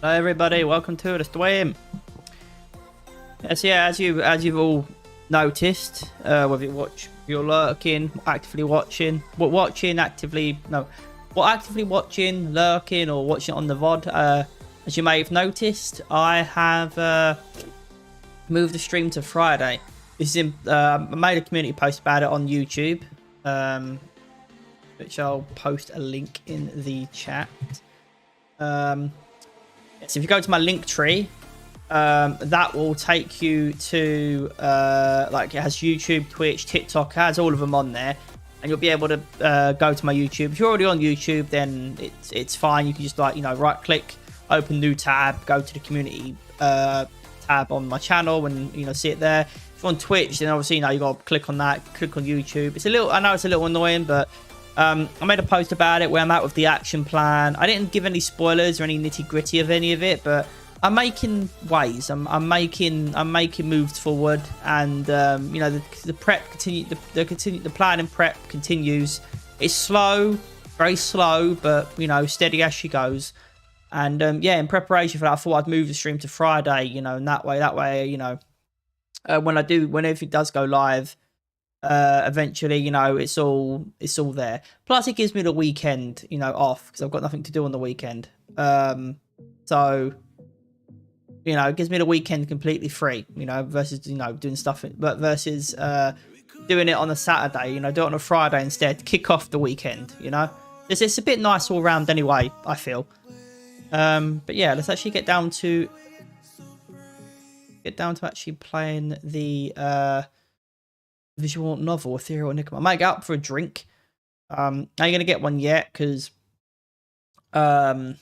Hello everybody, welcome to the stream. Yes, yeah, as you've all noticed, whether you're lurking, actively watching, actively watching, lurking, or watching it on the VOD, as you may have noticed, I have moved the stream to Friday. This is I made a community post about it on YouTube, which I'll post a link in the chat. So if you go to my link tree, that will take you to like it has YouTube, Twitch, TikTok, it has all of them on there, and you'll be able to go to my YouTube. If you're already on YouTube, then it's fine. You can just right click, open new tab, go to the community tab on my channel, and see it there. If you're on Twitch, then obviously you got to click on that, click on YouTube. I know it's a little annoying, but I made a post about it where I'm out with the action plan. I didn't give any spoilers or any nitty gritty of any of it, but I'm making waves. I'm making moves forward, and the prep continue. The plan and prep continues. It's slow, very slow, but steady as she goes. And in preparation for that, I thought I'd move the stream to Friday. And that way, when everything does go live. Eventually, it's all there. Plus, it gives me the weekend, off because I've got nothing to do on the weekend. So, it gives me the weekend completely free. Versus doing stuff, but versus doing it on a Saturday. Do it on a Friday instead. Kick off the weekend. It's a bit nice all round anyway. I feel. But yeah, let's actually get down to actually playing the visual novel Ethereal Enigma. I might get up for a drink. I ain't gonna get one yet because I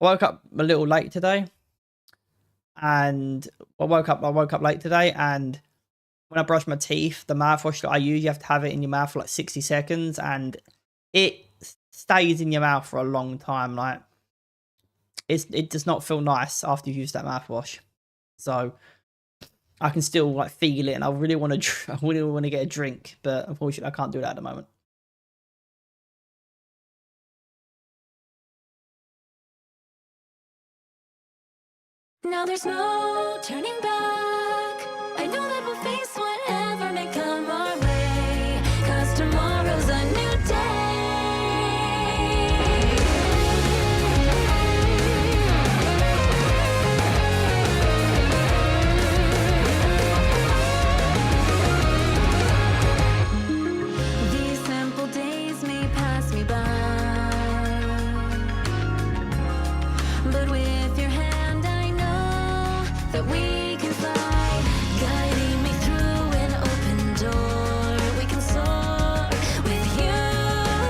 woke up a little late today, and I woke up late today, and when I brush my teeth, the mouthwash that I use, you have to have it in your mouth for like 60 seconds, and it stays in your mouth for a long time. Like it does not feel nice after you've used that mouthwash. So I can still feel it, and I really want to get a drink, but unfortunately I can't do that at the moment. Now there's no turning back. I know that we'll face whatever may come our way, 'cause tomorrow's a new day. But with your hand I know that we can fly, guiding me through an open door. We can soar with you,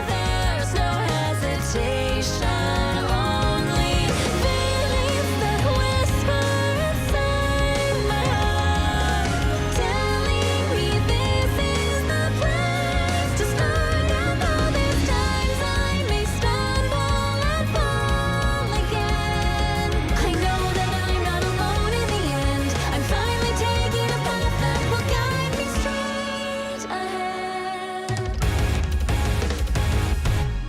there's no hesitation, only feelings that whisper inside my heart, telling me this is the place to start. And all these times I may stumble and fall again, I know that I'm not alone in the end. I'm finally taking a path that will guide me straight ahead.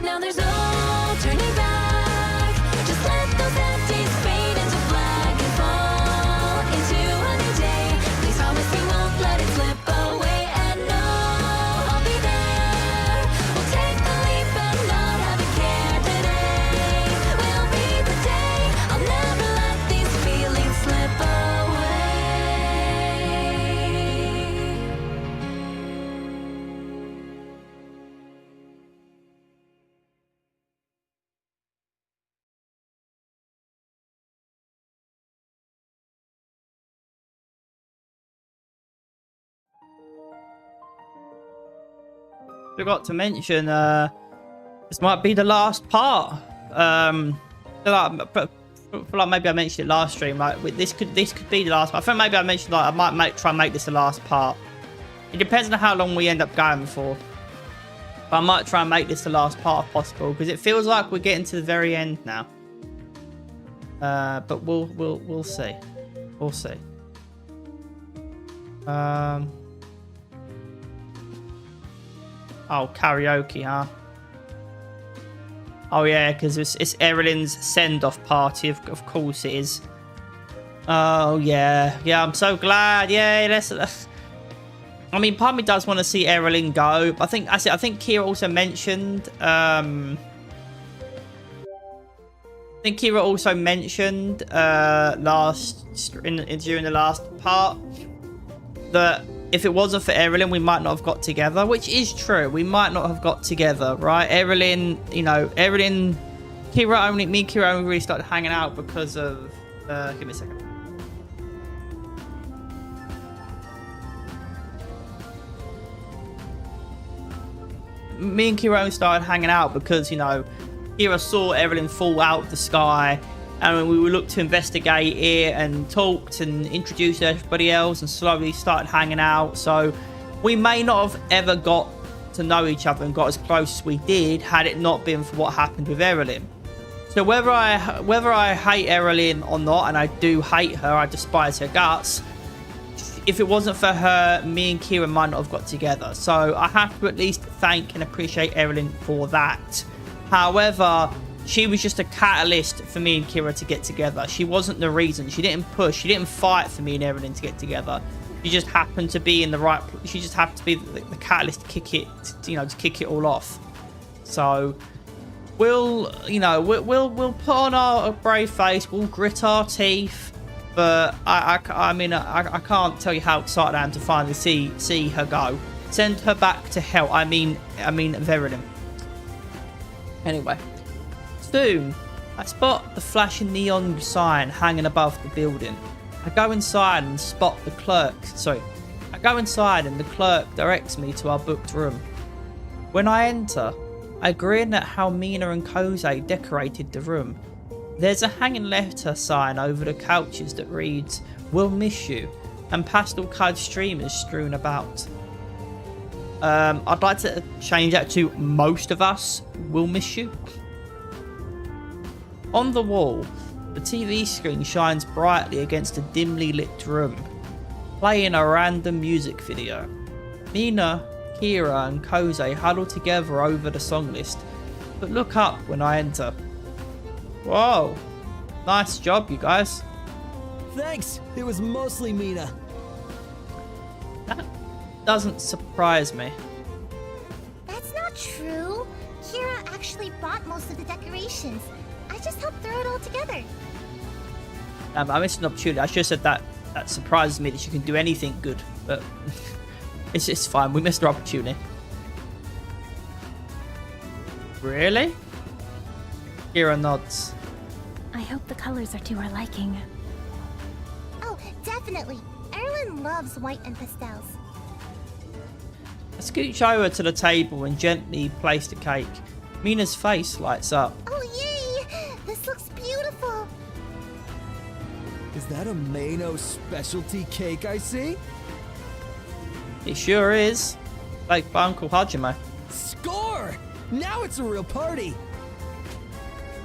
Now there's no turning back. Just let those empties fade into black and fall into a new day. Please promise you won't let it slip away, and no, I'll be there. We'll take the leap and not have a care today. Will be the day. I'll never let these feelings slip away. Forgot to mention, this might be the last part. Maybe I mentioned it last stream. This could be the last part. I think maybe I mentioned I might try and make this the last part. It depends on how long we end up going for. But I might try and make this the last part if possible, because it feels like we're getting to the very end now. But we'll see. We'll see. Oh, karaoke, huh? Oh yeah, because it's Erilyn's send-off party. Of course it is. Oh yeah, yeah. I'm so glad. Yeah, let's. I mean, part of me does want to see Erilyn go. But I think Kira also mentioned. I think Kira also mentioned during the last part that if it wasn't for Erilyn, we might not have got together, which is true. We might not have got together, right? Erilyn, you know, me and Kira only really started hanging out because of. Give me a second. Me and Kira only started hanging out because, you know, Kira saw Erilyn fall out of the sky, and we looked to investigate it and talked and introduced everybody else and slowly started hanging out. So we may not have ever got to know each other and got as close as we did had it not been for what happened with Erilyn. So whether I hate Erilyn or not, and I do hate her, I despise her guts, if it wasn't for her, me and Kira might not have got together. So I have to at least thank and appreciate Erilyn for that. However, she was just a catalyst for me and Kira to get together. She wasn't the reason. She didn't push. She didn't fight for me and Erilyn to get together. She just happened to be in the right. She just happened to be the catalyst to kick it, to kick it all off. So we'll put on our brave face. We'll grit our teeth. But I mean, I can't tell you how excited I am to finally see her go. Send her back to hell. I mean, Verilyn. Anyway, soon I spot the flashing neon sign hanging above the building. I go inside and spot the clerk. I go inside and the clerk directs me to our booked room. When I enter, I grin at how Mina and Kose decorated the room. There's a hanging letter sign over the couches that reads, "We'll miss you," and pastel-coloured streamers strewn about. I'd like to change that to "Most of us will miss you." On the wall, the TV screen shines brightly against a dimly lit room, playing a random music video. Mina, Kira and Kose huddle together over the song list, but look up when I enter. Whoa, nice job, you guys. Thanks, it was mostly Mina. That doesn't surprise me. That's not true. Kira actually bought most of the decorations. I just helped throw it all together. I missed an opportunity. I should have said that. That surprises me that you can do anything good, but it's fine. We missed our opportunity. Really? Kira nods. I hope the colors are to our liking. Oh, definitely. Erwin loves white and pastels. I scooch over to the table and gently place the cake. Mina's face lights up. Oh, yay! This looks beautiful. Is that a Mano specialty cake I see? It sure is. Baked by Uncle Hajime. Score! Now it's a real party!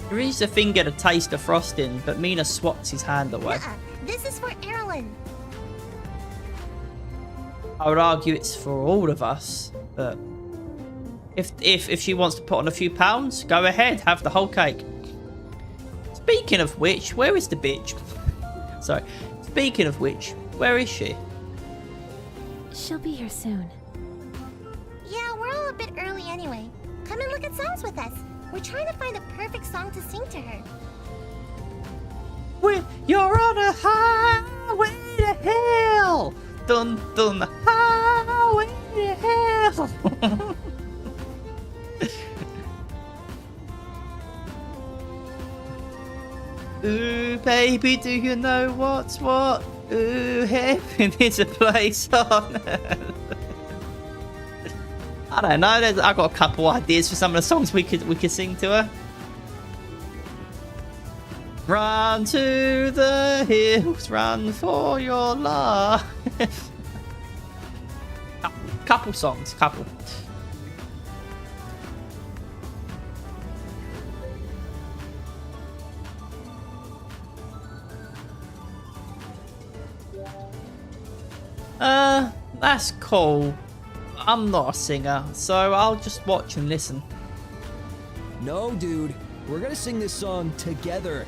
He reaches a finger to taste the frosting, but Mina swats his hand away. This is for Erwin. I would argue it's for all of us, but if she wants to put on a few pounds, go ahead, have the whole cake. Speaking of which, where is the bitch? Sorry. Speaking of which, where is she? She'll be here soon. Yeah, we're all a bit early anyway. Come and look at songs with us. We're trying to find the perfect song to sing to her. You're on a highway to hell! Dun dun, highway to hell! Ooh, baby, do you know what's what? Ooh, heaven is a place on earth. I don't know. I've got a couple ideas for some of the songs we could sing to her. Run to the hills, run for your life. Couple songs, couple. That's cool. I'm not a singer, so I'll just watch and listen. No, dude. We're gonna sing this song together.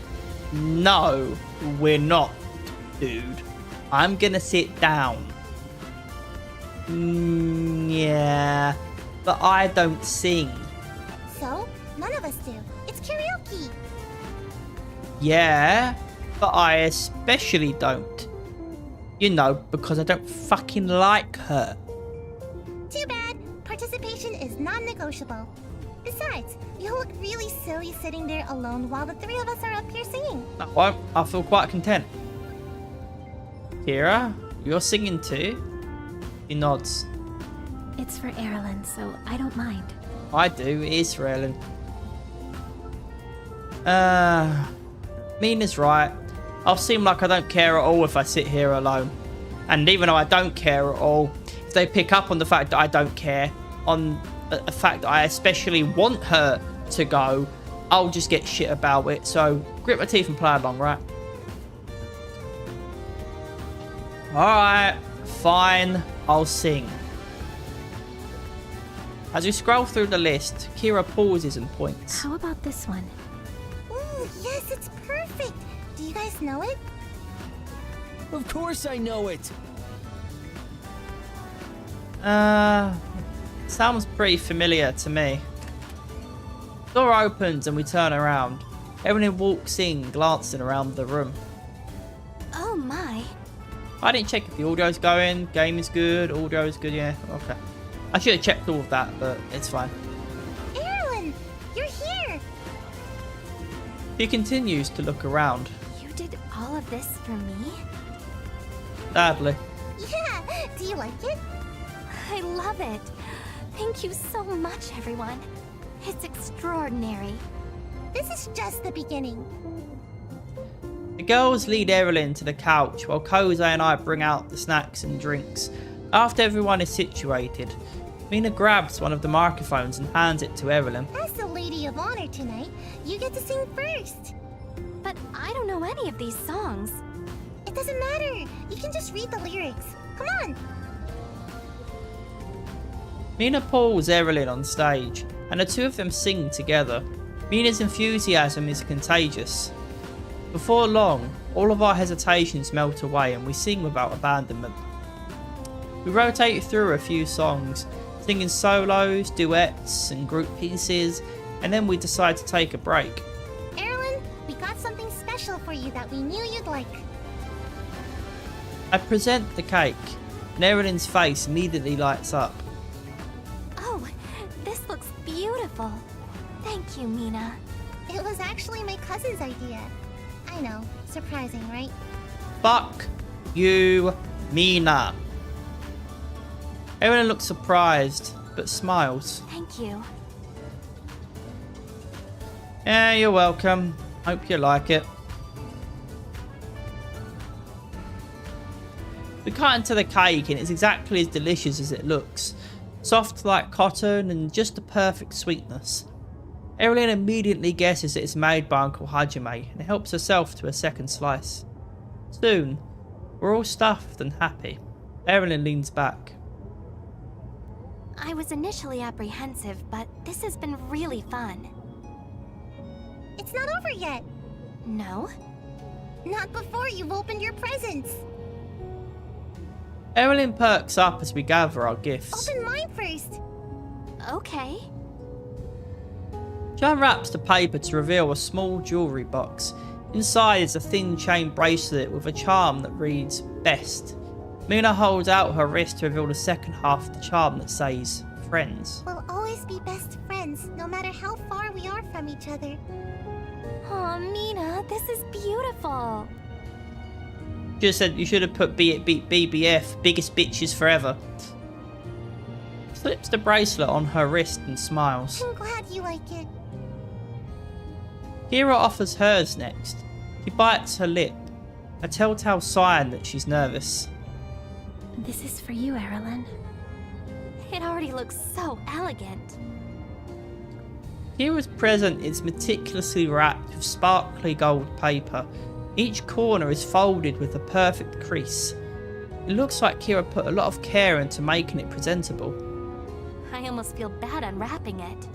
No, we're not, dude. I'm gonna sit down. Yeah, but I don't sing. So, none of us do. It's karaoke. Yeah, but I especially don't. You know, because I don't fucking like her. Too bad. Participation is non-negotiable. Besides, you'll look really silly sitting there alone while the three of us are up here singing. No, I feel quite content. Kira, you're singing too? He nods. It's for Erilyn, so I don't mind. I do, it is for Ellen. Mina's right. I'll seem like I don't care at all if I sit here alone. And even though I don't care at all, if they pick up on the fact that I don't care, on the fact that I especially want her to go, I'll just get shit about it. So, grit my teeth and play along, right? Alright, fine, I'll sing. As we scroll through the list, Kira pauses and points. How about this one? Ooh, yes, it's perfect. Do you guys know it? Of course I know it. Sounds pretty familiar to me. Door opens and we turn around. Everyone walks in, glancing around the room. Oh my. I didn't check if the audio's going, game is good, audio is good, yeah, okay. I should have checked all of that, but it's fine. Erilyn, you're here. He continues to look around. You did all of this for me? Sadly. Yeah, do you like it? I love it. Thank you so much, everyone. It's extraordinary. This is just the beginning. The girls lead Erilyn to the couch while Kose and I bring out the snacks and drinks. After everyone is situated, Mina grabs one of the microphones and hands it to Erilyn. As the Lady of Honor tonight, you get to sing first. But I don't know any of these songs. It doesn't matter. You can just read the lyrics. Come on. Mina pulls Erilyn on stage, and the two of them sing together. Mina's enthusiasm is contagious. Before long, all of our hesitations melt away and we sing without abandonment. We rotate through a few songs, singing solos, duets, and group pieces, and then we decide to take a break. Erilyn, we got something special for you that we knew you'd like. I present the cake, and Erilyn's face immediately lights up. Oh, this looks beautiful. Thank you, Mina. It was actually my cousin's idea. I know, surprising, right? Fuck you, Mina. Erilyn looks surprised, but smiles. Thank you. Yeah, you're welcome. Hope you like it. We cut into the cake and it's exactly as delicious as it looks. Soft like cotton and just the perfect sweetness. Erilyn immediately guesses that it's made by Uncle Hajime and helps herself to a second slice. Soon, we're all stuffed and happy. Erilyn leans back. I was initially apprehensive, but this has been really fun. It's not over yet. No? Not before you've opened your presents. Erilyn perks up as we gather our gifts. Open mine first. Okay. She unwraps the paper to reveal a small jewellery box. Inside is a thin chain bracelet with a charm that reads, Best. Mina holds out her wrist to reveal the second half of the charm that says, Friends. We'll always be best friends, no matter how far we are from each other. Oh, Mina, this is beautiful. Just said you should have put BBF, biggest bitches forever. Slips the bracelet on her wrist and smiles. I'm glad you like it. Kira offers hers next. She bites her lip, a telltale sign that she's nervous. This is for you, Erilyn. It already looks so elegant. Kira's present is meticulously wrapped with sparkly gold paper. Each corner is folded with a perfect crease. It looks like Kira put a lot of care into making it presentable. I almost feel bad unwrapping it.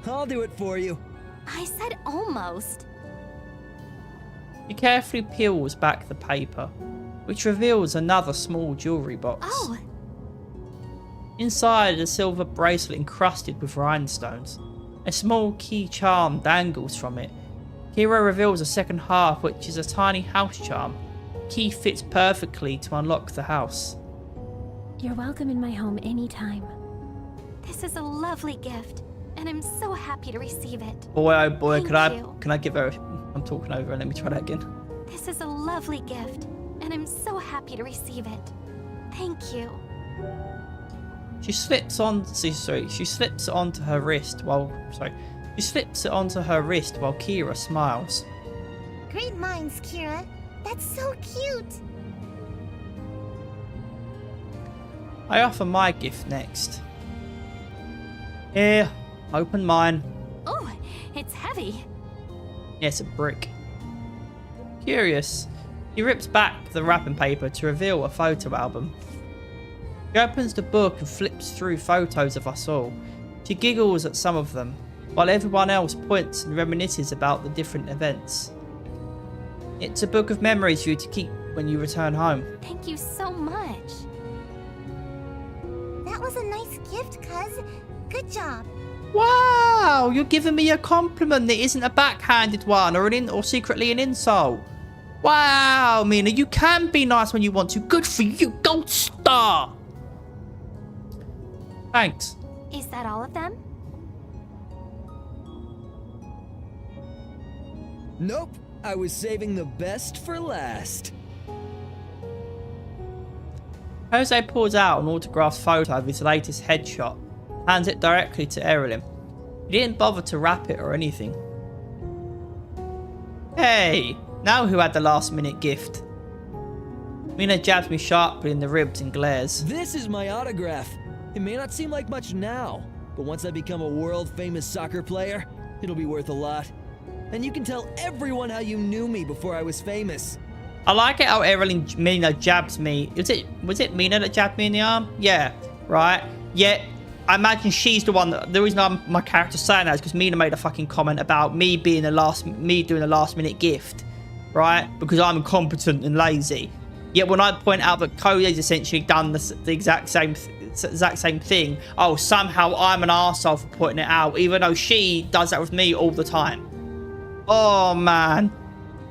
I'll do it for you. I said almost. He carefully peels back the paper, which reveals another small jewellery box. Oh, Inside, a silver bracelet encrusted with rhinestones. A small key charm dangles from it. Kira reveals a second half, which is a tiny house charm. Key fits perfectly to unlock the house. You're welcome in my home anytime. this is a lovely gift, and I'm so happy to receive it. Boy, oh boy, Thank you. can I give her? I'm talking over her. Let me try that again. This is a lovely gift, and I'm so happy to receive it. Thank you. She slips on. She slips it onto her wrist while. She slips it onto her wrist while Kira smiles. Great minds, Kira. That's so cute. I offer my gift next. Here, open mine. Oh, it's heavy. Yes, a brick. Curious. He rips back the wrapping paper to reveal a photo album. She opens the book and flips through photos of us all. She giggles at some of them, while everyone else points and reminisces about the different events. It's a book of memories for you to keep when you return home. Thank you so much. That was a nice gift, cuz. Good job. Wow, you're giving me a compliment that isn't a backhanded one or secretly an insult. Wow, Mina, you can be nice when you want to. Good for you, gold star. Thanks. Is that all of them? Nope, I was saving the best for last. Jose pulls out an autographed photo of his latest headshot, hands it directly to Erilyn. He didn't bother to wrap it or anything. Hey, now who had the last minute gift? Mina jabs me sharply in the ribs and glares. This is my autograph. It may not seem like much now, but once I become a world-famous soccer player, it'll be worth a lot. And you can tell everyone how you knew me before I was famous. I like it how Mina jabs me. Was it Mina that jabbed me in the arm? Yeah, right. Yeah, I imagine she's the one that. The reason my character's saying that is because Mina made a fucking comment about me doing a last minute gift, right? Because I'm incompetent and lazy. Yet when I point out that Cody's essentially done the exact same thing, oh, somehow I'm an arsehole for pointing it out, even though she does that with me all the time. Oh man.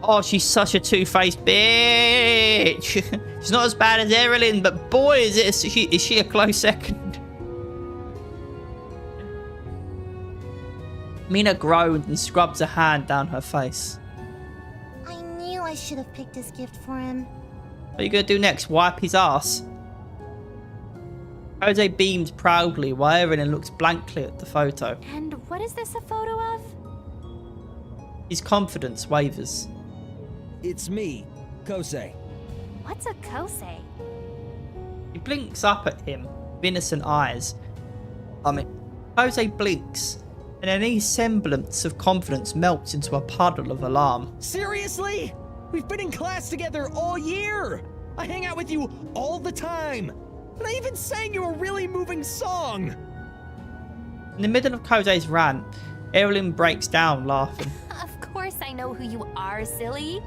Oh, she's such a two-faced bitch. She's not as bad as Erilyn, but boy, is she a close second. Mina groans and scrubs a hand down her face. I knew I should have picked this gift for him. What are you going to do next? Wipe his ass? Jose beams proudly while Erilyn looks blankly at the photo. And what is this a photo of? His confidence wavers. It's me, Kosei. What's a kosei? He blinks up at him with innocent eyes. Jose blinks, and any semblance of confidence melts into a puddle of alarm. Seriously? We've been in class together all year. I hang out with you all the time. And I even sang you a really moving song. In the middle of Jose's rant, Erilyn breaks down laughing. Of course I know who you are, silly.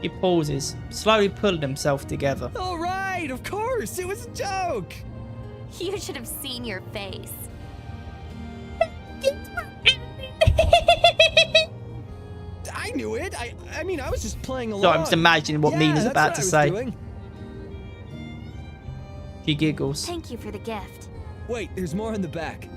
He pauses, slowly pulling himself together. All right, of course, it was a joke. You should have seen your face. I knew it. I mean, I was just playing along. So I'm just imagining what Mina's that's about what to I was say. doing. She giggles. Thank you for the gift. Wait, there's more in the back.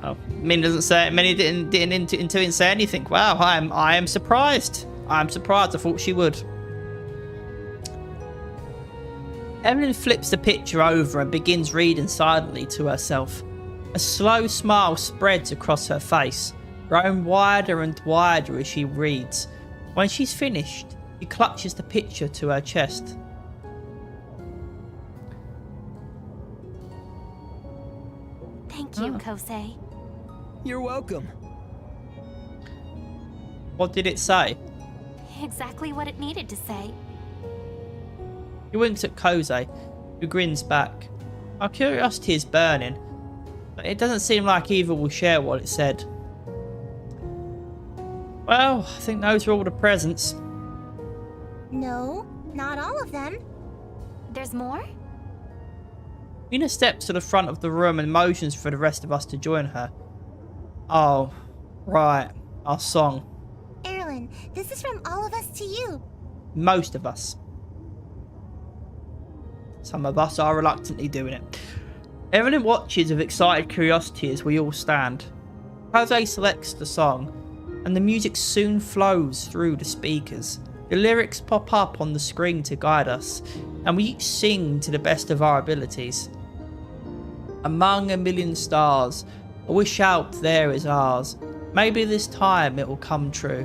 Oh, Mina doesn't say. Mina didn't say anything. Wow, I am surprised. I'm surprised. I thought she would. Evelyn flips the picture over and begins reading silently to herself. A slow smile spreads across her face, growing wider and wider as she reads. When she's finished, she clutches the picture to her chest. Thank you, Kosei. You're welcome. What did it say? Exactly what it needed to say. He winks at Kosei, who grins back. Our curiosity is burning. But it doesn't seem like either will share what it said. Well, I think those are all the presents. No, not all of them. There's more? Mina steps to the front of the room and motions for the rest of us to join her. Oh, right. Our song. Erlen, this is from all of us to you. Most of us. Some of us are reluctantly doing it. Evelyn watches with excited curiosity as we all stand. Jose selects the song, and the music soon flows through the speakers. The lyrics pop up on the screen to guide us, and we each sing to the best of our abilities. Among a million stars, a wish out there is ours. Maybe this time it will come true.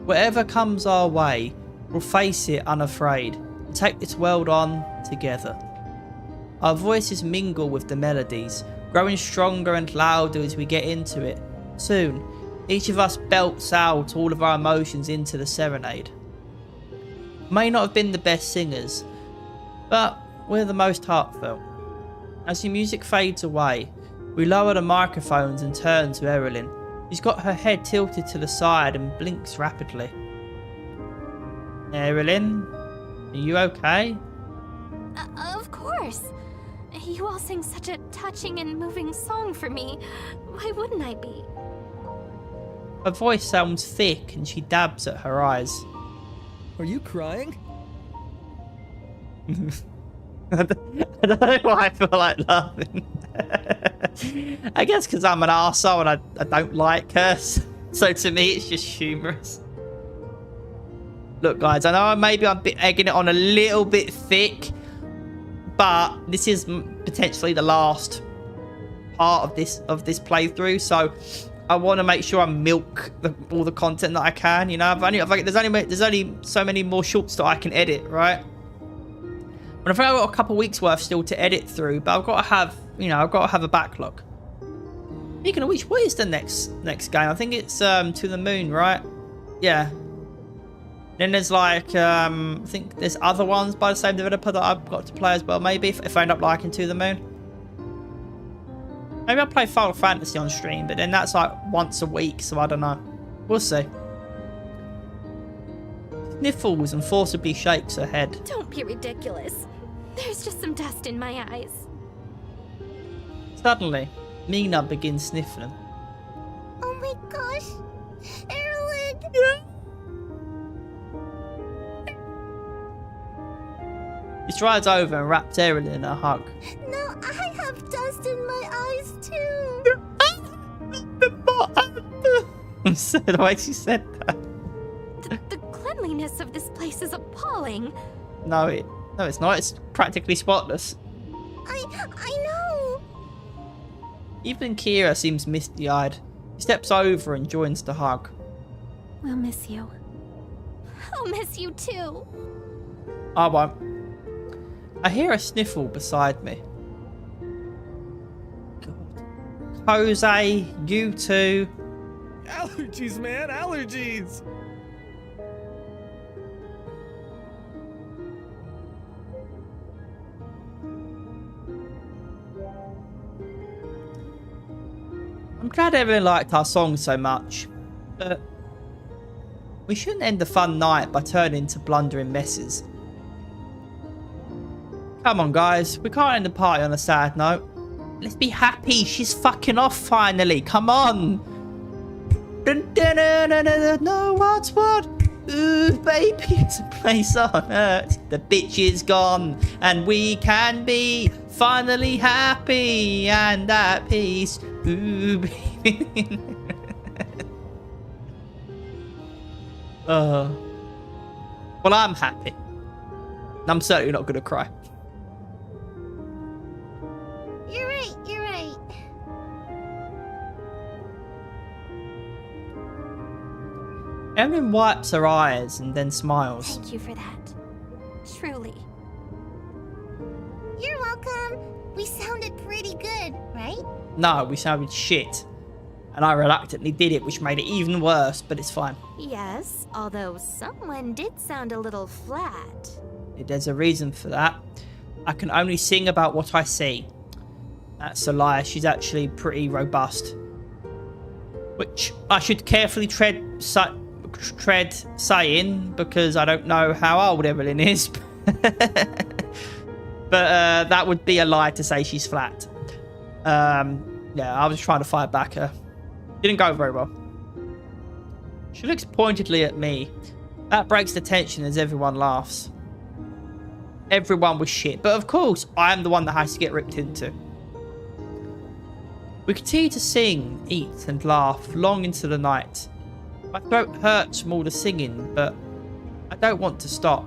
Whatever comes our way, we'll face it unafraid and take this world on together. Our voices mingle with the melodies, growing stronger and louder as we get into it. Soon, each of us belts out all of our emotions into the serenade. May not have been the best singers, but we're the most heartfelt. As the music fades away, we lower the microphones and turn to Evelyn. She's got her head tilted to the side and blinks rapidly. Evelyn, are you okay? Of course. You all sing such a touching and moving song for me. Why wouldn't I be? Her voice sounds thick and she dabs at her eyes. Are you crying? I don't know why I feel like laughing. I guess because I'm an arsehole and I don't like her. So to me, it's just humorous. Look, guys, I know maybe I'm egging it on a little bit thick, but this is potentially the last part of this playthrough. So I want to make sure I milk all the content that I can. You know, there's only so many more shorts that I can edit, right? But I think I've got a couple weeks worth still to edit through, but I've got to have, I've got to have a backlog. Speaking of which, what is the next game? I think it's To the Moon, right? Yeah. Then there's like, I think there's other ones by the same developer that I've got to play as well, maybe, if I end up liking To the Moon. Maybe I'll play Final Fantasy on stream, but then that's like once a week, so I don't know. We'll see. Sniffles and forcibly shakes her head. Don't be ridiculous. There's just some dust in my eyes. Suddenly, Mina begins sniffling. Oh my gosh. Erlen! She strides over and wraps Erin in a hug. No, I have dust in my eyes too. The way she said that. The cleanliness of this place is appalling. No, it's not. It's practically spotless. I know. Even Kira seems misty-eyed. She steps over and joins the hug. We'll miss you. I'll miss you too. I won't. I hear a sniffle beside me. God. Jose, you too. Allergies, man, allergies! I'm glad everyone liked our song so much, but we shouldn't end the fun night by turning into blundering messes. Come on, guys, we can't end the party on a sad note. Let's be happy. She's fucking off finally. Come on. Dun, dun, dun, dun, dun, dun. No, what's what? Ooh, baby, it's a place on earth. The bitch is gone, and we can be finally happy and at peace. Ooh, baby. Well, I'm happy. I'm certainly not gonna cry. You're right, you're right. Erin wipes her eyes and then smiles. Thank you for that. Truly. You're welcome. We sounded pretty good, right? No, we sounded shit. And I reluctantly did it, which made it even worse, but it's fine. Yes, although someone did sound a little flat. There's a reason for that. I can only sing about what I see. That's a lie. She's actually pretty robust. Which I should carefully tread saying, because I don't know how old Evelyn is. But that would be a lie to say she's flat. Yeah, I was trying to fight back her. Didn't go very well. She looks pointedly at me. That breaks the tension as everyone laughs. Everyone was shit. But of course, I am the one that has to get ripped into. We continue to sing, eat and laugh long into the night. My throat hurts from all the singing, but I don't want to stop.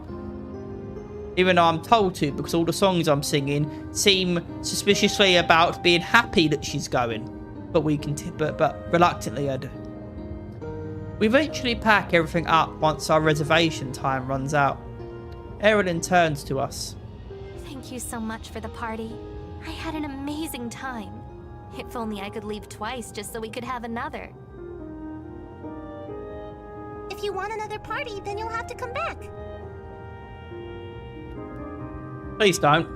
Even though I'm told to, because all the songs I'm singing seem suspiciously about being happy that she's going. But but reluctantly I do. We eventually pack everything up once our reservation time runs out. Erin turns to us. Thank you so much for the party. I had an amazing time. If only I could leave twice just so we could have another. If you want another party, then you'll have to come back. Please don't.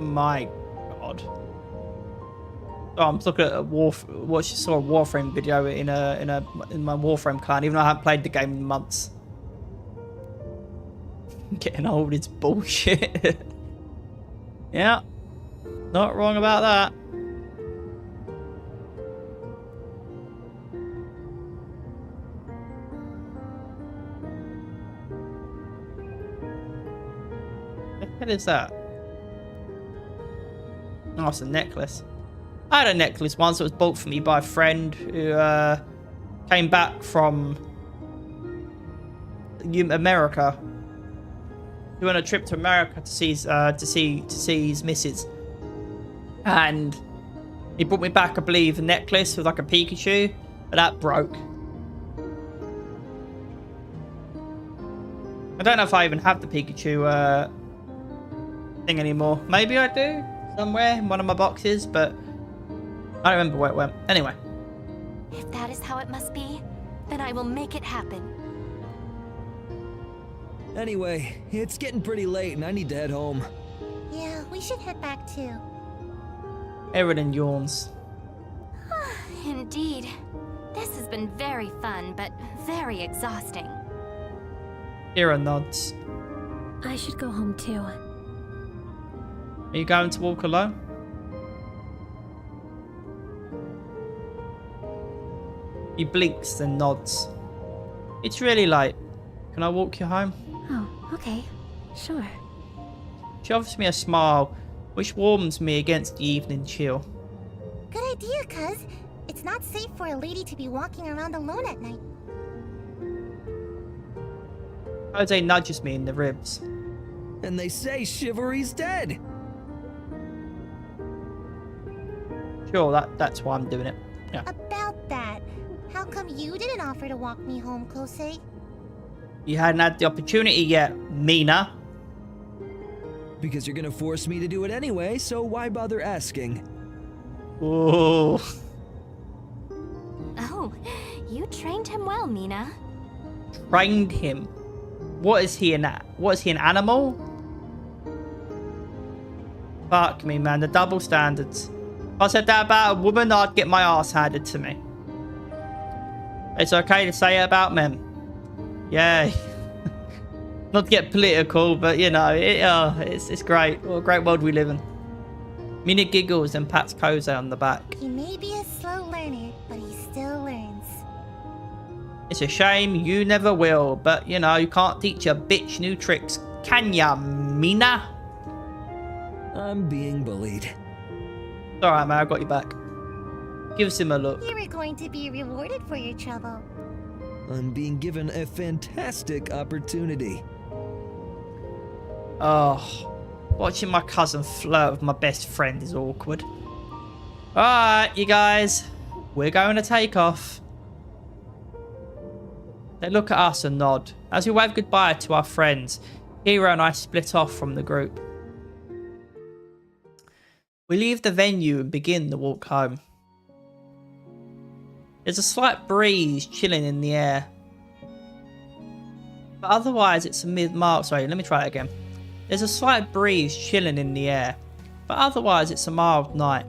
My God. Oh, I'm looking at a saw a Warframe video in my Warframe clan, even though I haven't played the game in months. Getting old is bullshit. Yeah, not wrong about that. What the hell is that? Oh, it's a necklace. I had a necklace once that was bought for me by a friend who came back from America. He went on a trip to America to see his missus, and he brought me back, I believe, a necklace with like a Pikachu, but that broke. I don't know if I even have the Pikachu thing anymore. Maybe I do somewhere in one of my boxes, but I don't remember where it went. Anyway. If that is how it must be, then I will make it happen. Anyway, it's getting pretty late and I need to head home. Yeah, we should head back too. Erin yawns. Indeed. This has been very fun, but very exhausting. Kira nods. I should go home too. Are you going to walk alone? He blinks and nods. It's really late. Can I walk you home? Oh, okay. Sure. She offers me a smile, which warms me against the evening chill. Good idea, cuz. It's not safe for a lady to be walking around alone at night. Jose nudges me in the ribs. And they say chivalry's dead. Sure, that's why I'm doing it. Yeah. About that, how come you didn't offer to walk me home, Kosei? You hadn't had the opportunity yet, Mina. Because you're gonna force me to do it anyway, so why bother asking? Ooh. Oh, you trained him well, Mina. Trained him. What is he an animal? Fuck me, man. The double standards. If I said that about a woman, I'd get my ass handed to me. It's okay to say it about men. Yay. Not to get political, but you know, it's great. What a great world we live in. Mina giggles and pats Kosei on the back. He may be a slow learner, but he still learns. It's a shame you never will, but you know, you can't teach a bitch new tricks, can ya, Mina? I'm being bullied. Alright, man, I got you back. Gives him a look. You were going to be rewarded for your trouble. I'm being given a fantastic opportunity. Oh, watching my cousin flirt with my best friend is awkward. Alright, you guys. We're going to take off. They look at us and nod. As we wave goodbye to our friends, Hiro and I split off from the group. We leave the venue and begin the walk home. There's a slight breeze chilling in the air. but otherwise it's a mid-March. Sorry, let me try it again. There's a slight breeze chilling in the air, but otherwise it's a mild night.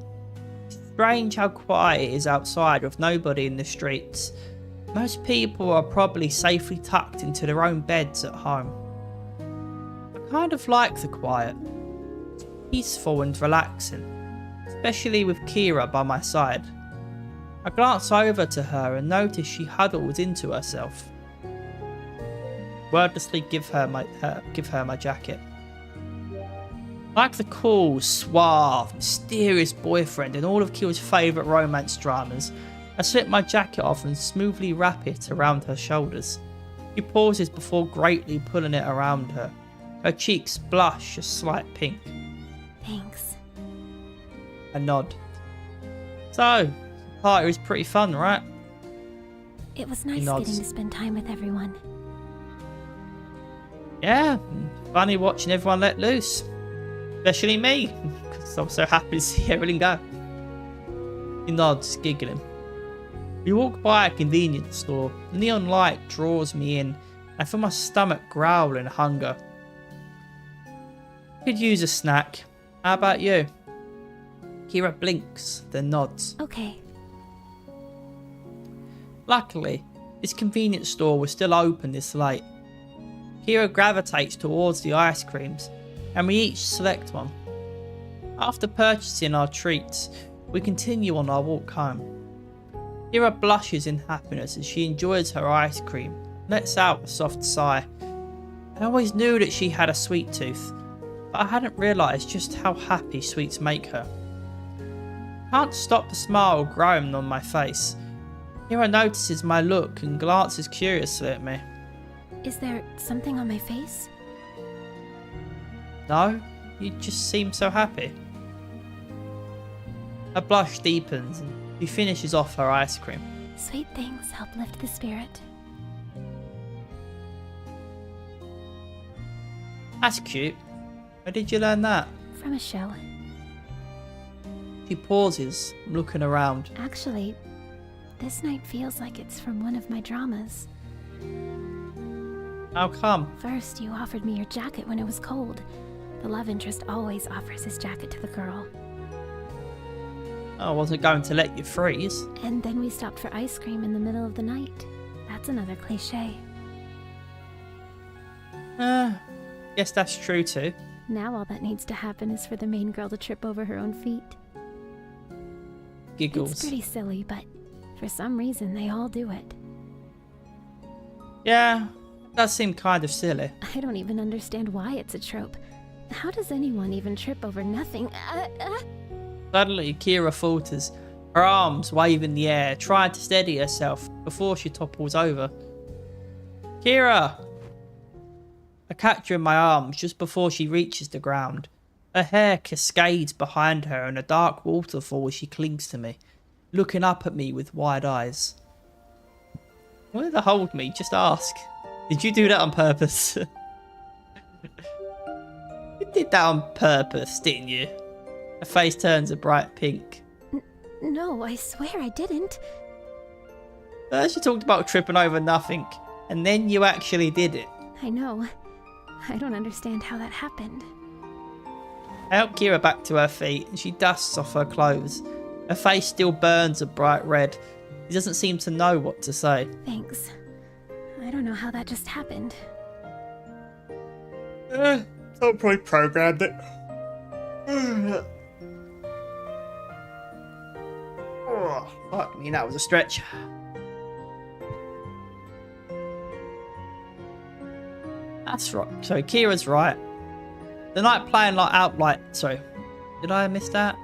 Strange how quiet it is outside with nobody in the streets. Most people are probably safely tucked into their own beds at home. I kind of like the quiet. It's peaceful and relaxing, especially with Kira by my side. I glance over to her and notice she huddles into herself. Wordlessly give her my jacket. Like the cool, suave, mysterious boyfriend in all of Kira's favourite romance dramas, I slip my jacket off and smoothly wrap it around her shoulders. She pauses before greatly pulling it around her. Her cheeks blush a slight pink. Thanks. I nod. So, the party was pretty fun, right? It was nice nods. getting to spend time with everyone. Yeah, funny watching everyone let loose. Especially me, because I'm so happy to see everything go. He nods, giggling. We walk by a convenience store. The neon light draws me in. I feel my stomach growl in hunger. Could use a snack. How about you? Kira blinks, then nods. Okay. Luckily, this convenience store was still open this late. Kira gravitates towards the ice creams, and we each select one. After purchasing our treats, we continue on our walk home. Kira blushes in happiness as she enjoys her ice cream, lets out a soft sigh. I always knew that she had a sweet tooth, but I hadn't realised just how happy sweets make her. Can't stop the smile growing on my face. Kira notices my look and glances curiously at me. Is there something on my face? No, you just seem so happy. Her blush deepens and she finishes off her ice cream. Sweet things help lift the spirit. That's cute. Where did you learn that? From a show. She pauses, looking around. Actually, this night feels like it's from one of my dramas. How come? First, you offered me your jacket when it was cold. The love interest always offers his jacket to the girl. I wasn't going to let you freeze. And then we stopped for ice cream in the middle of the night. That's another cliche. Guess that's true too. Now all that needs to happen is for the main girl to trip over her own feet. Giggles. It's pretty silly, but for some reason they all do it. Yeah, it does seem kind of silly. I don't even understand why it's a trope. How does anyone even trip over nothing? Suddenly, Kira falters, her arms wave in the air, trying to steady herself before she topples over. Kira! I catch her in my arms just before she reaches the ground. Her hair cascades behind her in a dark waterfall as she clings to me, looking up at me with wide eyes. Wanted to hold me, just ask. Did you do that on purpose? You did that on purpose, didn't you? Her face turns a bright pink. No, I swear I didn't. First you talked about tripping over nothing, and then you actually did it. I know. I don't understand how that happened. I help Kira back to her feet, and she dusts off her clothes. Her face still burns a bright red. She doesn't seem to know what to say. Thanks. I don't know how that just happened. I probably programmed it. Oh, fuck me, that was a stretch. That's right. So Kira's right. The night playing sorry, did I miss that?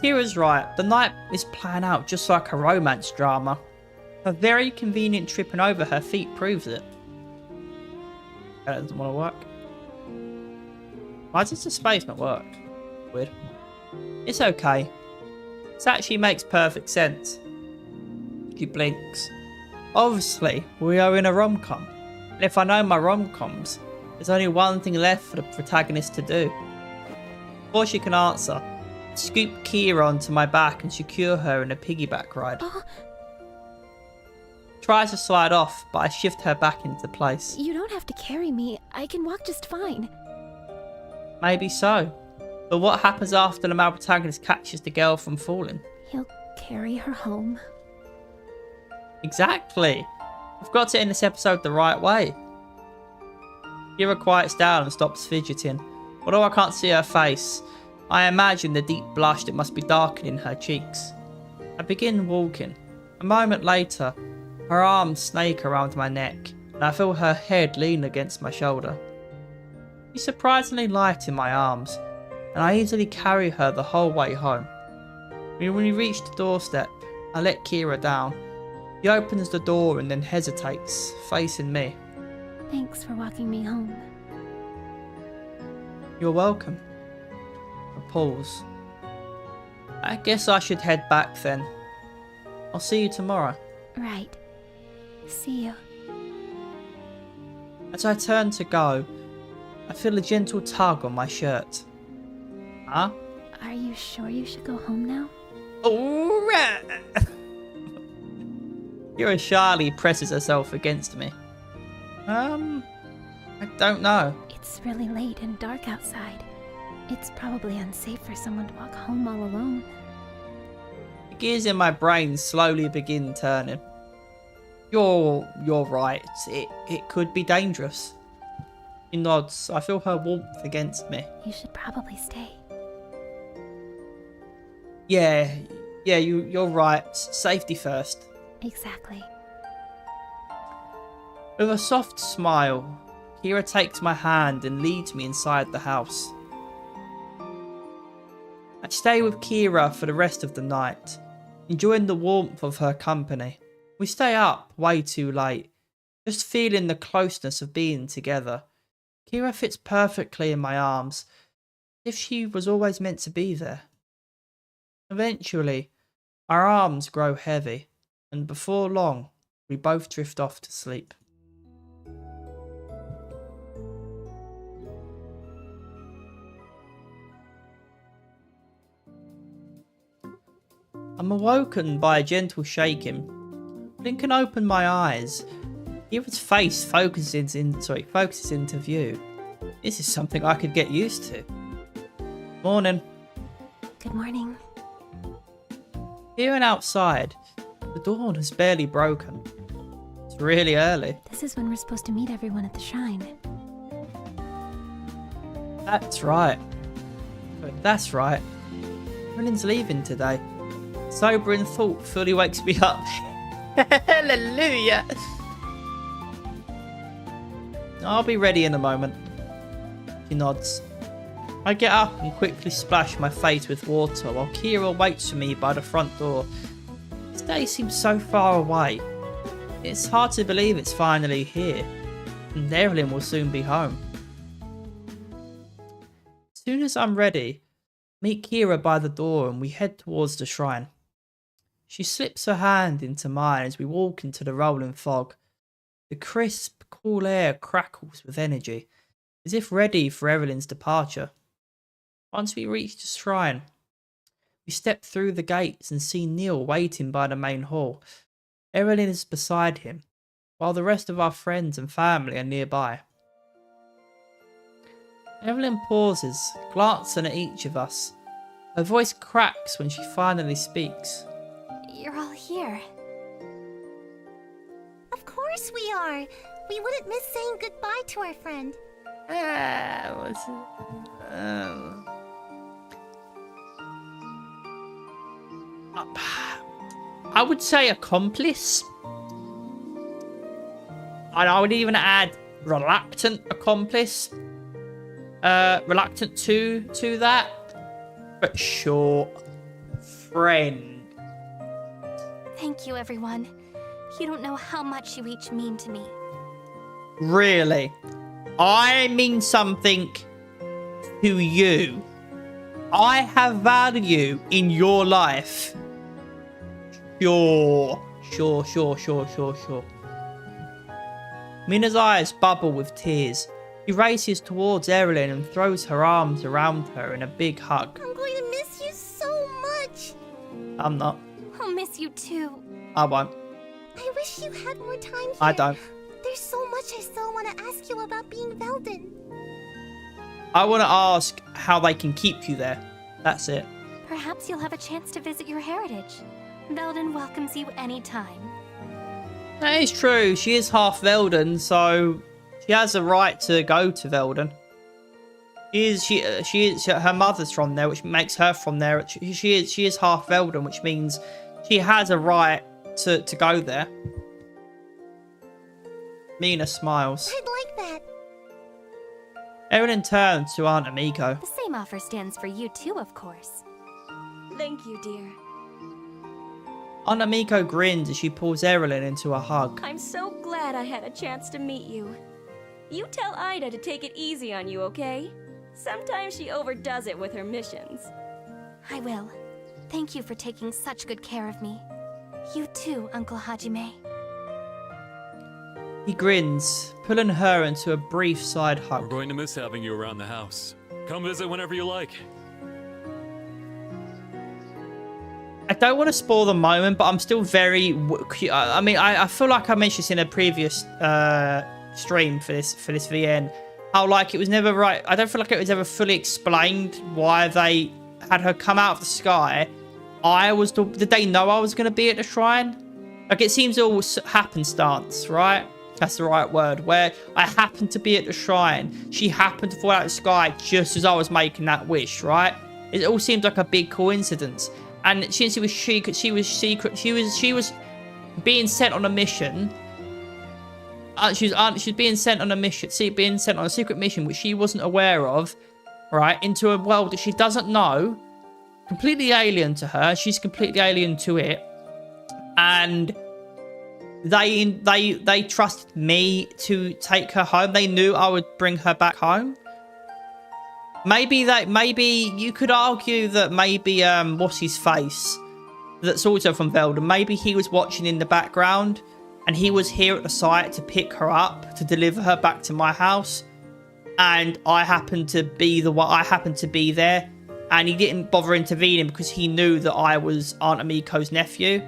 Kira's right. The night is playing out just like a romance drama. A very convenient tripping over her feet proves it. That doesn't want to work. Why does the space not work? Weird. It's okay. This actually makes perfect sense. She blinks. Obviously, we are in a rom-com. And if I know my rom-coms, there's only one thing left for the protagonist to do. Before she can answer, I scoop Kira onto my back and secure her in a piggyback ride. Oh. tries to slide off, but I shift her back into place. You don't have to carry me. I can walk just fine. Maybe so. But what happens after the male protagonist catches the girl from falling? He'll carry her home. Exactly. I've got to end this episode the right way. Kira quiets down and stops fidgeting. Although I can't see her face, I imagine the deep blush that must be darkening her cheeks. I begin walking. A moment later, her arms snake around my neck, and I feel her head lean against my shoulder. She's surprisingly light in my arms, and I easily carry her the whole way home. When we reach the doorstep, I let Kira down. He opens the door and then hesitates, facing me. Thanks for walking me home. You're welcome. A pause. I guess I should head back then. I'll see you tomorrow. Right. See you. As I turn to go, I feel a gentle tug on my shirt. Huh? Are you sure you should go home now? Alright! Kira shyly presses herself against me. I don't know. It's really late and dark outside. It's probably unsafe for someone to walk home all alone. The gears in my brain slowly begin turning. You're right. It could be dangerous. She nods. I feel her warmth against me. You should probably stay. Yeah, you're right. Safety first. Exactly. With a soft smile, Kira takes my hand and leads me inside the house. I stay with Kira for the rest of the night, enjoying the warmth of her company. We stay up way too late, just feeling the closeness of being together. Kira fits perfectly in my arms, as if she was always meant to be there. Eventually, our arms grow heavy, and before long, we both drift off to sleep. I'm awoken by a gentle shaking. Blink and open my eyes. Kira's face focuses into view. This is something I could get used to. Morning. Good morning. Peering outside, the dawn has barely broken. It's really early. This is when we're supposed to meet everyone at the shrine. That's right. That's right. Evelyn's leaving today. Sobering thought fully wakes me up. Hallelujah. I'll be ready in a moment. She nods. I get up and quickly splash my face with water while Kira waits for me by the front door. This day seems so far away. It's hard to believe it's finally here, and Evelyn will soon be home. As soon as I'm ready, meet Kira by the door and we head towards the shrine. She slips her hand into mine as we walk into the rolling fog. The crisp, cool air crackles with energy, as if ready for Evelyn's departure. Once we reach the shrine, we step through the gates and see Neil waiting by the main hall. Evelyn is beside him, while the rest of our friends and family are nearby. Evelyn pauses, glancing at each of us. Her voice cracks when she finally speaks. You're all here. Of course we are. We wouldn't miss saying goodbye to our friend. I would say accomplice. And I would even add reluctant accomplice. Reluctant to that. But sure, friend. Thank you, everyone. You don't know how much you each mean to me. Really? I mean something to you. I have value in your life. Sure. Mina's eyes bubble with tears. She races towards Evelyn and throws her arms around her in a big hug. I'm going to miss you so much. I'm not. I'll miss you too. I won't. I wish wish you had more time here. I don't. There's so much I still want to ask you about being Veldin. I want to ask how they can keep you there. That's it. Perhaps you'll have a chance to visit your heritage. Veldin welcomes you anytime. That is true. She is half Veldin, so she has a right to go to Veldin. Her mother's from there, which makes her from there. She is half Veldin, which means she has a right to go there. Mina smiles. I'd like that. Erin turns to Aunt Amico. The same offer stands for you too, of course. Thank you, dear. Aunt Amico grins as she pulls Erilyn into a hug. I'm so glad I had a chance to meet you. You tell Ida to take it easy on you, okay? Sometimes she overdoes it with her missions. I will. Thank you for taking such good care of me. You too, Uncle Hajime. He grins, pulling her into a brief side hug. We're going to miss having you around the house. Come visit whenever you like. I don't want to spoil the moment, but I'm still very... I mean, I feel like I mentioned this in a previous stream for this VN. How, like, it was never right... I don't feel like it was ever fully explained why they had her come out of the sky. Did they know I was going to be at the shrine? Like, it seems all happenstance, right? That's the right word. Where I happened to be at the shrine. She happened to fall out of the sky just as I was making that wish, right? It all seems like a big coincidence. And since it was she was being sent on a mission. She's being sent on a mission. Being sent on a secret mission which she wasn't aware of, right? Into a world that she doesn't know, completely alien to her. She's completely alien to it, and they trusted me to take her home. They knew I would bring her back home. Maybe you could argue that maybe what's his face, that's also from Veldin. Maybe he was watching in the background, and he was here at the site to pick her up, to deliver her back to my house, and I happened to be there, and he didn't bother intervening because he knew that I was Aunt Amiko's nephew,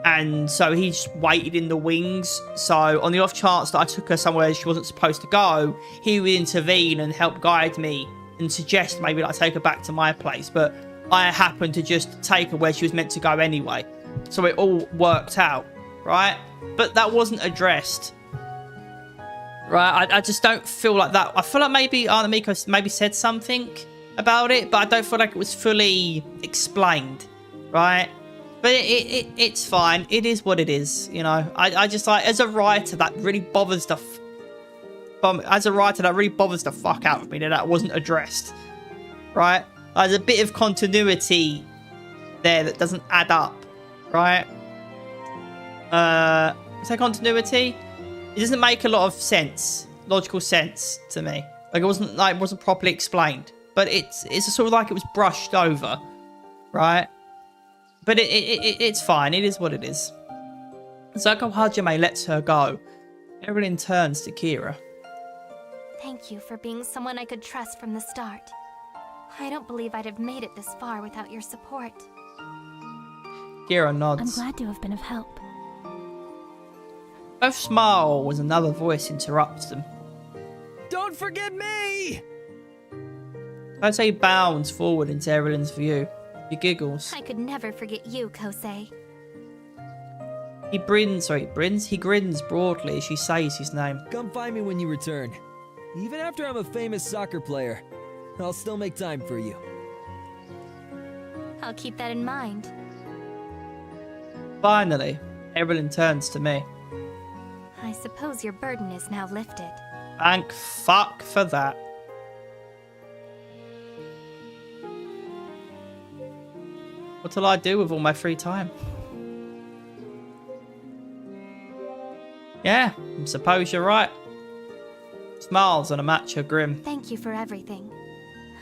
and so he just waited in the wings. So on the off chance that I took her somewhere she wasn't supposed to go, he would intervene and help guide me and suggest maybe that I take her back to my place. But I happened to just take her where she was meant to go anyway. So it all worked out, right? But that wasn't addressed. Right? I just don't feel like that. I feel like maybe Aunt Amico maybe said something about it, but I don't feel like it was fully explained, right? But it's fine. It is what it is, you know? I just like, as a writer, that really bothers the fuck out of me that wasn't addressed, right? There's a bit of continuity there that doesn't add up, right? Is that continuity? It doesn't make a lot of sense, logical sense to me. Like it wasn't properly explained, but it's sort of like it was brushed over, right? But it's fine. It is what it is. Zako Hajime lets her go. Evelyn turns to Kira. Thank you for being someone I could trust from the start. I don't believe I'd have made it this far without your support. Kira I'm nods. glad to have been of help. Both smile as another voice interrupts them. Don't forget me! Kosei bounds forward into Evelyn's view. He giggles. I could never forget you, Kosei. He grins broadly as she says his name. Come find me when you return. Even after I'm a famous soccer player, I'll still make time for you. I'll keep that in mind. Finally, Evelyn turns to me. I suppose your burden is now lifted. Thank fuck for that. What'll I do with all my free time? Yeah, I suppose you're right. Smiles and a match her grim. Thank you for everything.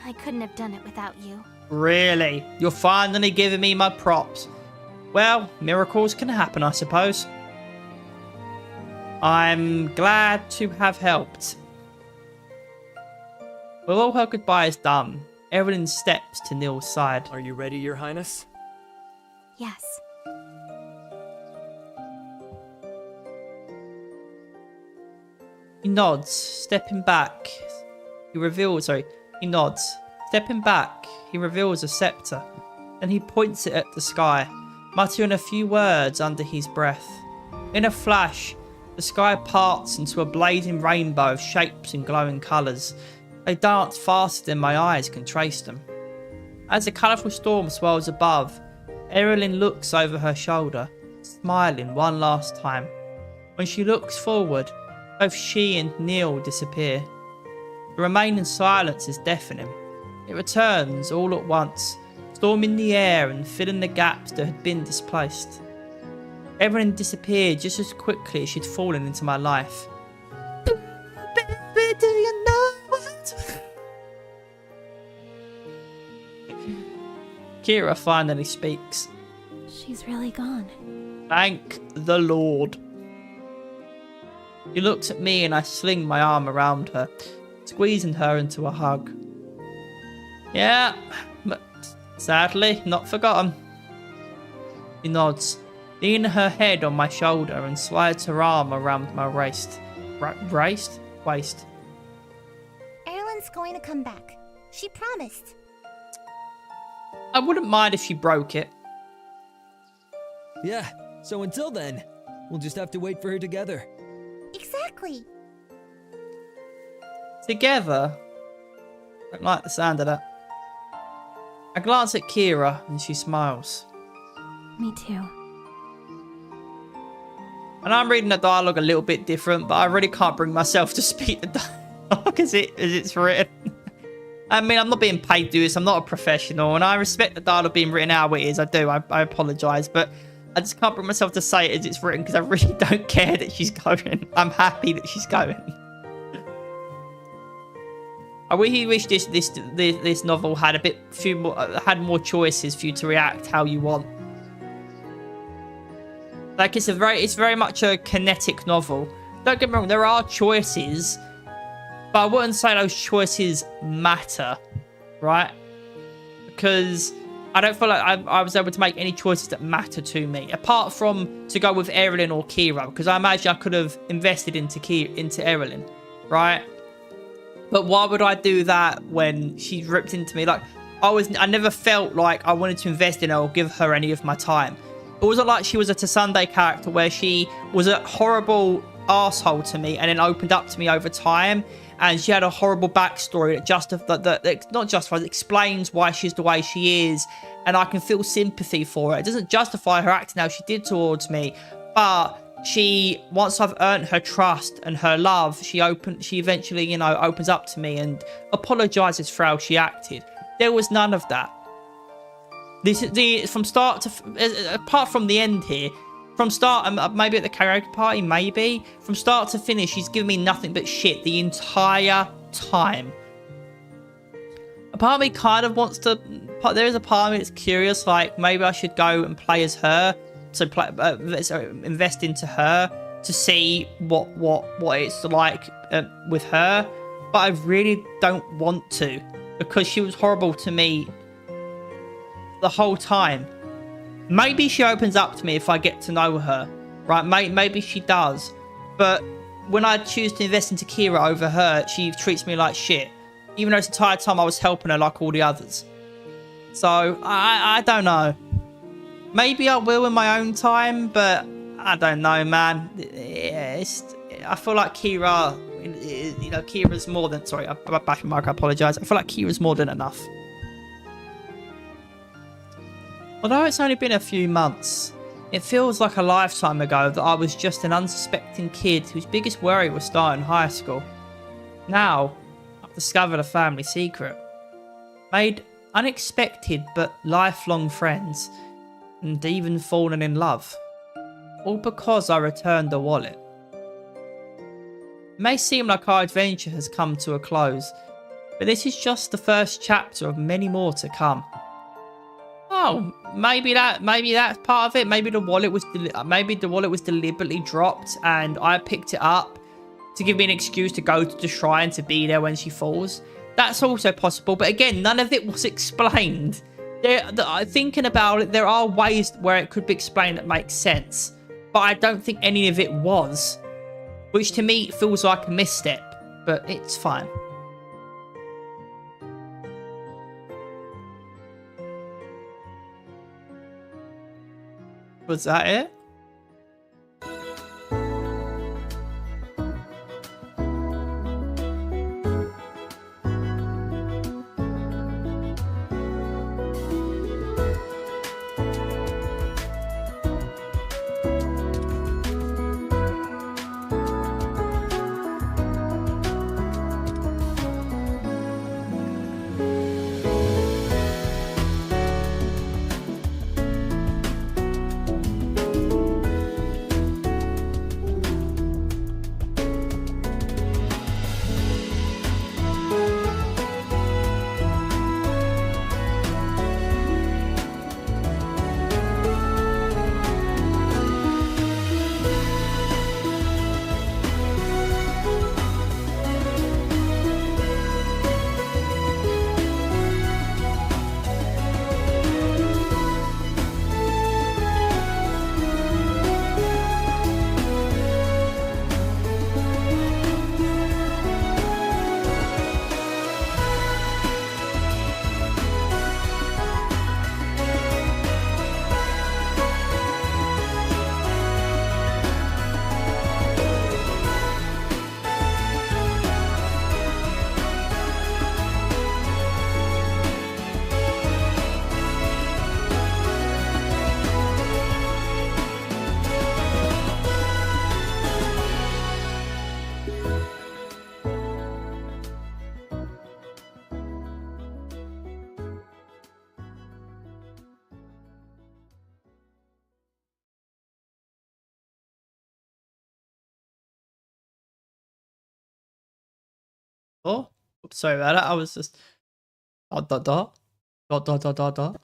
I couldn't have done it without you. Really? You're finally giving me my props. Well, miracles can happen, I suppose. I'm glad to have helped. With all her goodbyes done, Evelyn steps to Neil's side. Are you ready, Your Highness? Yes. He nods, stepping back. He nods. Stepping back, he reveals a scepter. Then he points it at the sky, muttering a few words under his breath. In a flash, the sky parts into a blazing rainbow of shapes and glowing colours. They dance faster than my eyes can trace them. As a colourful storm swirls above, Erilyn looks over her shoulder, smiling one last time. When she looks forward, both she and Neil disappear. The remaining silence is deafening. It returns all at once, storming the air and filling the gaps that had been displaced. Evelyn disappeared just as quickly as she'd fallen into my life. Baby, do you know what? Kira finally speaks. She's really gone. Thank the Lord. She looks at me and I sling my arm around her, squeezing her into a hug. Yeah, but sadly, not forgotten. She nods, leaning her head on my shoulder and slides her arm around my waist. Waist. Erilyn's going to come back. She promised. I wouldn't mind if she broke it. Yeah, so until then, we'll just have to wait for her together. Exactly. Together? Don't like the sound of that. I glance at Kira and she smiles. Me too. And I'm reading the dialogue a little bit different, but I really can't bring myself to speak the dialogue as it's written. I mean, I'm not being paid to do this. I'm not a professional, and I respect the dialogue being written how it is. I do. I apologise, but I just can't bring myself to say it as it's written because I really don't care that she's going. I'm happy that she's going. I really wish this novel had had more choices for you to react how you want. Like it's very much a kinetic novel. Don't get me wrong, there are choices, but I wouldn't say those choices matter, right? Because I don't feel like I was able to make any choices that matter to me, apart from to go with Erilyn or Kira, because I imagine I could have invested into Erilyn, right? But why would I do that when she ripped into me? Like I never felt like I wanted to invest in her or give her any of my time. It wasn't like she was a Tsunde character where she was a horrible asshole to me and then opened up to me over time, and she had a horrible backstory that explains why she's the way she is, and I can feel sympathy for her. It doesn't justify her acting how she did towards me, but once I've earned her trust and her love, she eventually, opens up to me and apologizes for how she acted. There was none of that. From start to, apart from the end here, from start, maybe at the karaoke party, maybe, from start to finish, she's given me nothing but shit the entire time. A part of me kind of wants to, there is a part of me that's curious, like, maybe I should go and play as her, so invest into her to see what it's like with her, but I really don't want to, because she was horrible to me the whole time. Maybe she opens up to me if I get to know her, right? Maybe she does, but when I choose to invest into Kira over her, she treats me like shit, even though this entire time I was helping her like all the others. So I don't know. Maybe I will in my own time, but I don't know, man. I feel like Kira, Kira's more than, sorry, I'm back in Mark, I apologise. I feel like Kira's more than enough. Although it's only been a few months, it feels like a lifetime ago that I was just an unsuspecting kid whose biggest worry was starting high school. Now, I've discovered a family secret, made unexpected but lifelong friends, and even fallen in love. All because I returned the wallet. It may seem like our adventure has come to a close, but this is just the first chapter of many more to come. Oh, maybe that's part of it. Maybe the wallet was deliberately dropped, and I picked it up to give me an excuse to go to the shrine to be there when she falls. That's also possible, but again, none of it was explained. Thinking about it, there are ways where it could be explained that make sense, but I don't think any of it was. which to me feels like a misstep, but it's fine. Was that it? Oh, oops, sorry about that. I was just dot dot dot dot dot dot dot dot.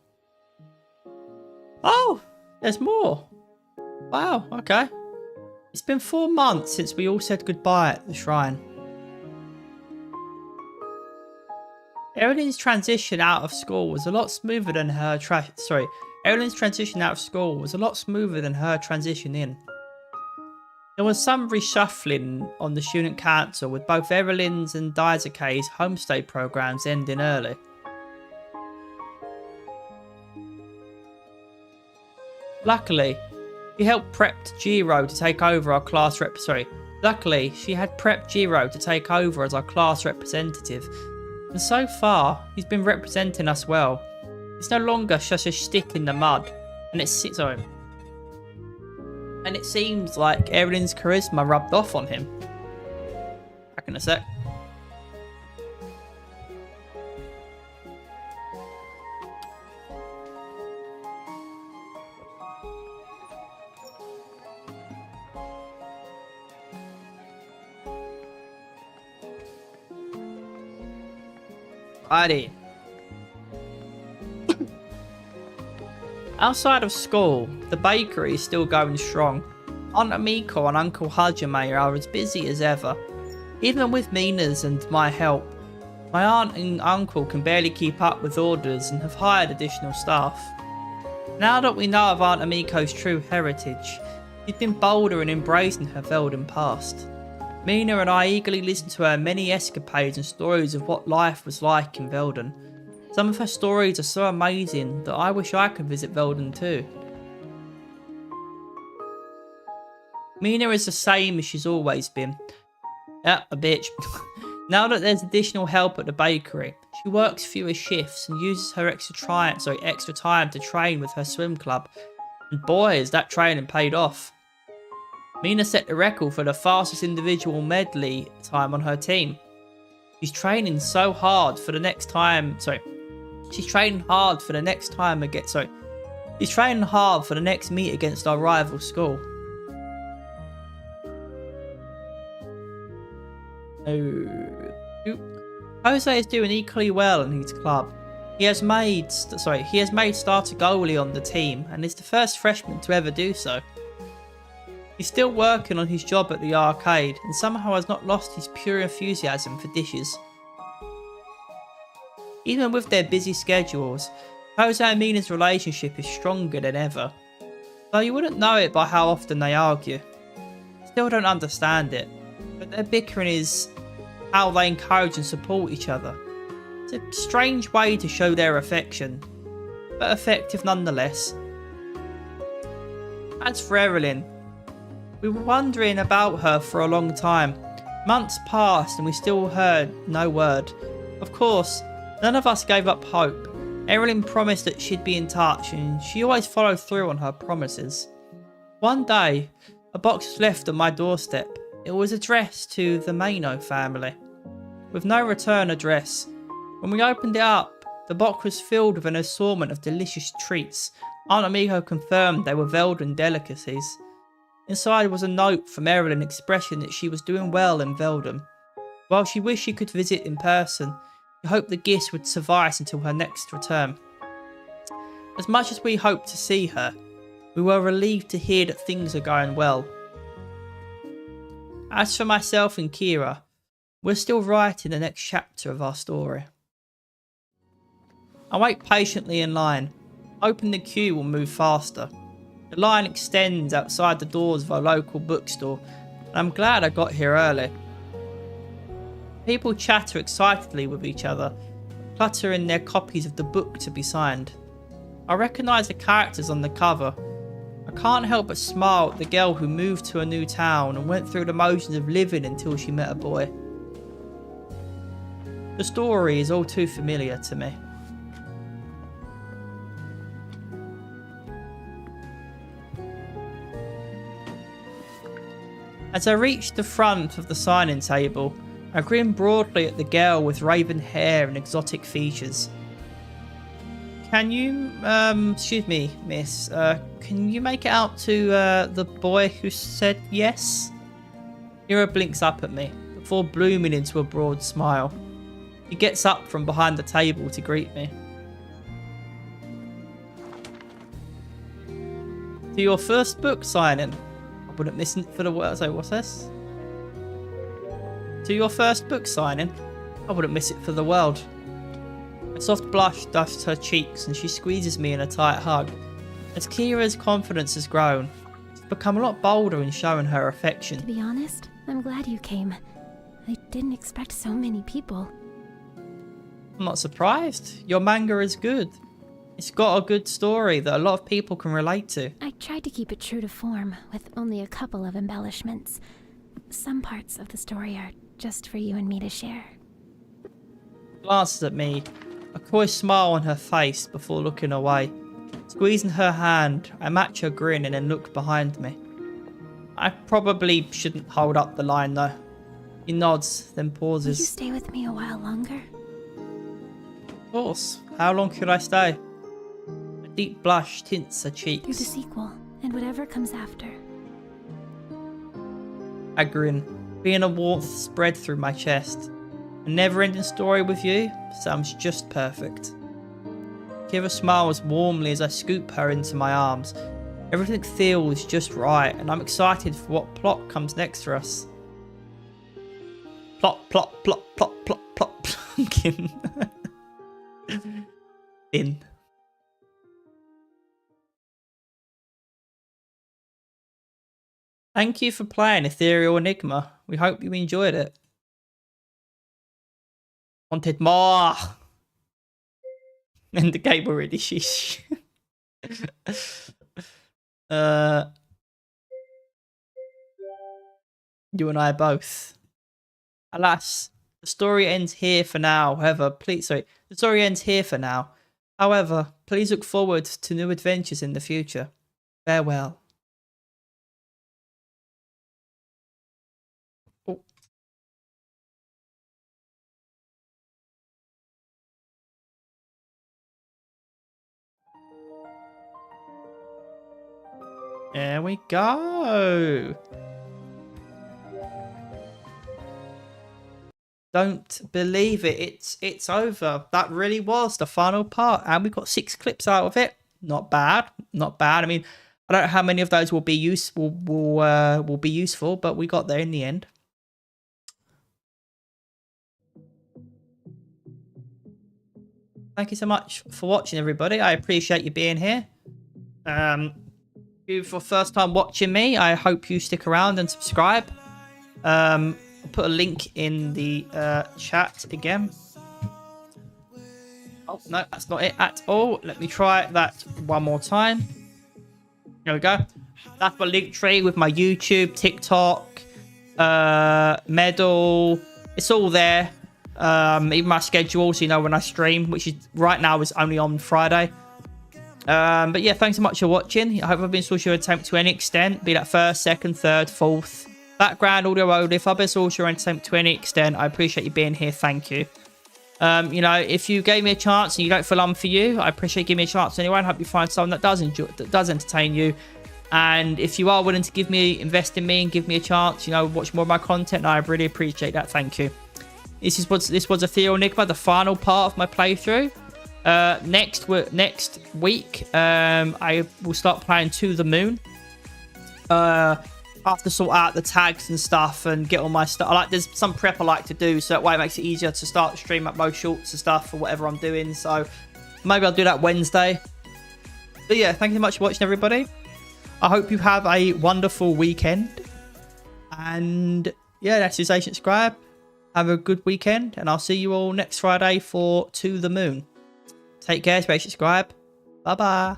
Oh, there's more. Wow. Okay. It's been 4 months since we all said goodbye at the shrine. Erilyn's transition out of school was a lot smoother than her Erilyn's transition out of school was a lot smoother than her transition in. There was some reshuffling on the student council, with both Erilyn's and Daisuke's homestay programs ending early. Luckily, she helped prep Jiro to take over our class Luckily, she had prepped Jiro to take over as our class representative, and so far, he's been representing us well. He's no longer just a stick in the mud, and it seems like Erilyn's charisma rubbed off on him. Back in a sec. Righty. Outside of school, the bakery is still going strong. Aunt Amiko and Uncle Hajime are as busy as ever. Even with Mina's and my help, my aunt and uncle can barely keep up with orders and have hired additional staff. Now that we know of Aunt Amiko's true heritage, she's been bolder in embracing her Velden past. Mina and I eagerly listen to her many escapades and stories of what life was like in Velden. Some of her stories are so amazing that I wish I could visit Velden too. Mina is the same as she's always been. Yeah, a bitch. Now that there's additional help at the bakery, she works fewer shifts and uses her extra time to train with her swim club. And boy, is that training paid off. Mina set the record for the fastest individual medley time on her team. She's training so hard for the next time. She's training hard for the next meet against our rival school. Jose is doing equally well in his club. He has made starter goalie on the team and is the first freshman to ever do so. He's still working on his job at the arcade and somehow has not lost his pure enthusiasm for dishes. Even with their busy schedules, Jose and Mina's relationship is stronger than ever. Though you wouldn't know it by how often they argue. Still don't understand it. but their bickering is how they encourage and support each other. It's a strange way to show their affection, but effective nonetheless. As for Evelyn, we were wondering about her for a long time. Months passed and we still heard no word. Of course, none of us gave up hope. Evelyn promised that she'd be in touch and she always followed through on her promises. One day, a box was left on my doorstep. It was addressed to the Mano family, with no return address. When we opened it up, the box was filled with an assortment of delicious treats. Aunt Amigo confirmed they were Velden delicacies. Inside was a note from Evelyn expressing that she was doing well in Velden. While she wished she could visit in person, she hoped the gifts would suffice until her next return. As much as we hoped to see her, we were relieved to hear that things are going well. As for myself and Kira, we're still writing the next chapter of our story. I wait patiently in line, hoping the queue will move faster. The line extends outside the doors of our local bookstore, and I'm glad I got here early. People chatter excitedly with each other, cluttering their copies of the book to be signed. I recognise the characters on the cover. I can't help but smile at the girl who moved to a new town and went through the motions of living until she met a boy. The story is all too familiar to me. As I reached the front of the signing table, I grinned broadly at the girl with raven hair and exotic features. Can you, excuse me, miss, can you make it out to the boy who said yes? Kira blinks up at me, before blooming into a broad smile. He gets up from behind the table to greet me. To your first book signing. I wouldn't miss it for the world. So what's this? To your first book signing. I wouldn't miss it for the world. A soft blush dusts her cheeks and she squeezes me in a tight hug. As Kira's confidence has grown, she's become a lot bolder in showing her affection. To be honest, I'm glad you came. I didn't expect so many people. I'm not surprised. Your manga is good. It's got a good story that a lot of people can relate to. I tried to keep it true to form, with only a couple of embellishments. Some parts of the story are just for you and me to share. Glances at me, a coy smile on her face before looking away. Squeezing her hand, I match her grin and then look behind me. I probably shouldn't hold up the line though. He nods, then pauses. Will you stay with me a while longer? Of course. How long could I stay? A deep blush tints her cheeks. Through the sequel, and whatever comes after. I grin, feeling a warmth spread through my chest. A never-ending story with you sounds just perfect. Kira smiles warmly as I scoop her into my arms. Everything feels just right, and I'm excited for what plot comes next for us. Plot, plot, plot, plot, plot, plot, plunkin. In. Thank you for playing Ethereal Enigma. We hope you enjoyed it. Wanted more. And the game already, sheesh. You and I both. Alas, the story ends here for now. The story ends here for now. However, please look forward to new adventures in the future. Farewell. Oh. There we go. Don't believe it. It's over. That really was the final part, and we got 6 clips out of it. Not bad. Not bad. I mean, I don't know how many of those will be useful. Will be useful, but we got there in the end. Thank you so much for watching, everybody. I appreciate you being here. If you're for first time watching me, I hope you stick around and subscribe. I'll put a link in the chat again. Oh, no, that's not it at all. Let me try that one more time. There we go. That's my link tree with my YouTube, TikTok, medal. It's all there. Even my schedule, so you know when I stream, which is right now is only on Friday. But yeah, thanks so much for watching. I hope I've been social entertainment to any extent, be that first, second, third, fourth, background, audio only. If I've been social entertainment to any extent, I appreciate you being here. Thank you. You know, if you gave me a chance and you don't feel I'm for you, I appreciate you giving me a chance anyway. I hope you find someone that does enjoy, that does entertain you. And if you are willing to invest in me and give me a chance, you know, watch more of my content, I really appreciate that. Thank you. This was Ethereal Enigma, the final part of my playthrough. Next week, I will start playing To the Moon. I have to sort out the tags and stuff and get all my stuff. There's some prep I like to do, so that way it makes it easier to start stream upload shorts and stuff for whatever I'm doing. So maybe I'll do that Wednesday. But yeah, thank you so much for watching, everybody. I hope you have a wonderful weekend. And yeah, that's his agent subscribe. Have a good weekend, and I'll see you all next Friday for To the Moon. Take care, subscribe. Bye bye.